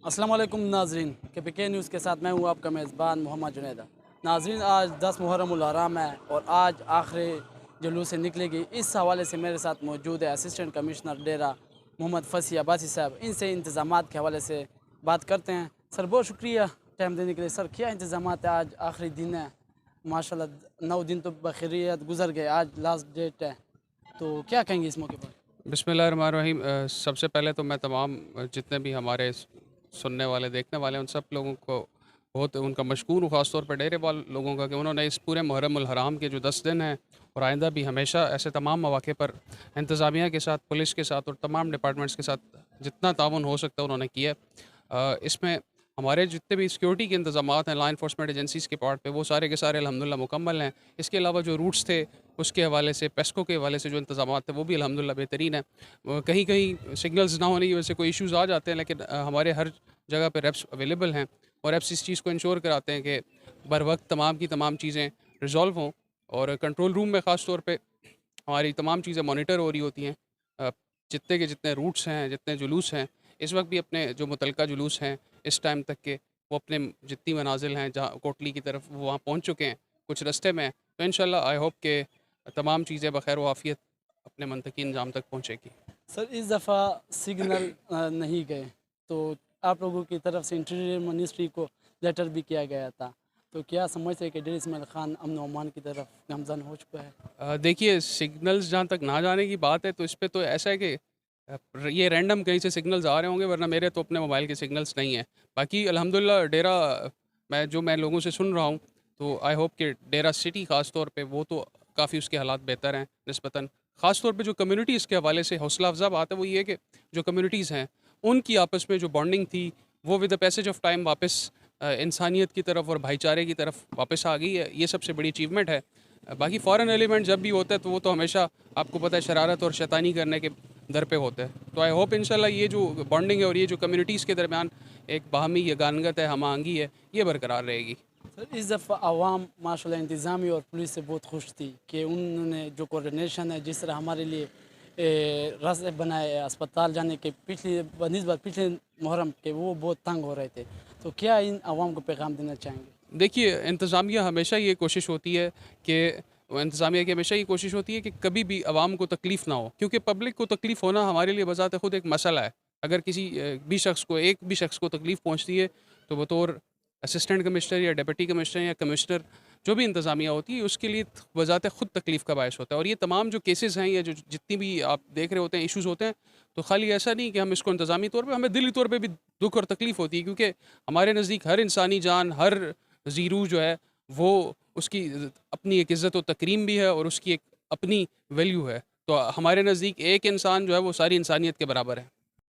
अस्सलाम वालेकुम नाजरीन के न्यूज़ के साथ मैं हूँ आपका मेज़बान मोहम्मद जुनैदा। नाजरीन, आज 10 मुहर्रम उल हराम है और आज आखिरी जुलूस से निकलेगी। इस हवाले से मेरे साथ मौजूद है असिस्टेंट कमिश्नर डेरा मोहम्मद फसी अब्बासी साहब। इनसे इंतज़ामात के हवाले से बात करते हैं। सर, बहुत शुक्रिया टाइम देने के लिए। सर, क्या इंतज़ामात है? आज आखिरी दिन है, माशाल्लाह 9 दिन तो बखैरियत गुजर गए, आज लास्ट डेट है, तो क्या कहेंगे इस मौके पर? बिस्मिल्लाहिर्रहमानिर्रहीम। सबसे पहले तो मैं तमाम जितने भी हमारे सुनने वाले देखने वाले हैं, उन सब लोगों को बहुत उनका मशकूर हूँ, ख़ास तौर पर डेरे वाले लोगों का, कि उन्होंने इस पूरे मुहर्रम उल हराम के जो 10 दिन हैं और आइंदा भी हमेशा ऐसे तमाम मौक़े पर इंतज़ामिया के साथ, पुलिस के साथ और तमाम डिपार्टमेंट्स के साथ जितना ताउन हो सकता है उन्होंने किया है। इसमें हमारे जितने भी सिक्योरिटी के इंतज़ामात हैं लॉ इन्फोर्समेंट एजेंसीज़ के पार्ट पे, वो सारे के सारे अल्हम्दुलिल्लाह मुकम्मल हैं। इसके अलावा जो रूट्स थे उसके हवाले से, पेस्को के हवाले से जो इंतज़ामात थे वो भी अल्हम्दुलिल्लाह बेहतरीन है। कहीं कहीं सिग्नल्स ना होने की वजह से कोई इश्यूज़ आ जाते हैं, लेकिन हमारे हर जगह पे रेप्स अवेलेबल हैं और रेप्स इस चीज़ को इंश्योर कराते हैं कि बर वक्त तमाम की तमाम चीज़ें रिज़ॉल्व हों। और कंट्रोल रूम में ख़ास तौर पे हमारी तमाम चीज़ें मॉनिटर हो रही होती हैं। अ, जितने के जितने रूट्स हैं, जितने जुलूस हैं, इस वक्त भी अपने जो मुतलका जुलूस हैं इस टाइम तक के, वो अपने जितनी मनाजिल हैं जहाँ कोटली की तरफ, वो वहाँ पहुँच चुके हैं, कुछ रास्ते में हैं। तो इंशाल्लाह आई होप के तमाम चीज़ें बखैर वाफ़ियत अपने मुंतकी अंजाम तक पहुँचेगी। सर, इस दफ़ा सिग्नल नहीं गए, तो आप लोगों की तरफ से इंटीरियर मिनिस्ट्री को लेटर भी किया गया था, तो क्या समझते हैं कि डेर इस्माइल खान अमन और अमान की तरफ गामज़न हो चुका है? देखिए, सिग्नल्स जहाँ तक ना जाने की बात है, तो इस पे तो ऐसा है कि ये रैंडम कहीं से सिग्नल्स आ रहे होंगे, वरना मेरे तो अपने मोबाइल के सिग्नल्स नहीं हैं। बाकी अल्हम्दुलिल्लाह डेरा, मैं लोगों से सुन रहा हूँ, तो आई होप कि डेरा सिटी ख़ास तौर पे वो तो काफ़ी उसके हालात बेहतर हैं निस्बतन। ख़ास तौर पे जो कम्युनिटीज़ के हवाले से हौसला अफ़ज़ा बात है वो ये है कि जो कम्युनिटीज़ हैं, उनकी आपस में जो बॉन्डिंग थी, वो with the passage of time वापस इंसानियत की तरफ और भाईचारे की तरफ वापस आ गई है। ये सबसे बड़ी अचीवमेंट है। बाकी फ़ॉरेन एलिमेंट जब भी होता है, तो वो तो हमेशा आपको पता है शरारत और शैतानी करने के दर पे होता है। तो आई होप इंशाल्लाह ये जो बॉन्डिंग है और ये जो कम्युनिटीज़ के दरमियान एक बाहमी यगानगत है, हम-आहंगी है, ये बरकरार रहेगी। सर, इस दफ़ा आवाम माशाल्लाह इंतज़ामी और पुलिस से बहुत खुश थी कि उन्होंने जो कोऑर्डिनेशन है, जिस तरह हमारे लिए रास्ते बनाए अस्पताल जाने के, पिछली बनिस्बत पिछले मुहर्रम के वो बहुत तंग हो रहे थे, तो क्या इन आवाम को पैगाम देना चाहेंगे? देखिए, इंतज़ामिया हमेशा ये कोशिश होती है कि इंतज़ामिया की हमेशा ये कोशिश होती है कि कभी भी आवाम को तकलीफ़ ना हो, क्योंकि पब्लिक को तकलीफ़ होना हमारे लिए बज़ात खुद एक मसला है। अगर किसी भी शख्स को, एक भी शख्स को तकलीफ़ पहुँचती है, तो बतौर असिस्टेंट कमिश्नर या डिप्टी कमिश्नर या कमिश्नर, जो भी इंतज़ामिया होती है, उसके लिए बज़ात खुद तकलीफ़ का बायस होता है। और ये तमाम जो केसेज़ हैं या जो जितनी भी आप देख रहे होते हैं, इश्यूज़ होते हैं, तो खाली ऐसा नहीं कि हम इसको इंतज़ामी तौर पे, हमें दिली तौर पे भी दुःख और तकलीफ़ होती है, क्योंकि हमारे नज़दीक हर इंसानी जान, हर ज़ीरू जो है, वो उसकी अपनी एक इज़्ज़त व तकरीम भी है और उसकी एक अपनी वैल्यू है। तो हमारे नज़दीक एक इंसान जो है वो सारी इंसानियत के बराबर है।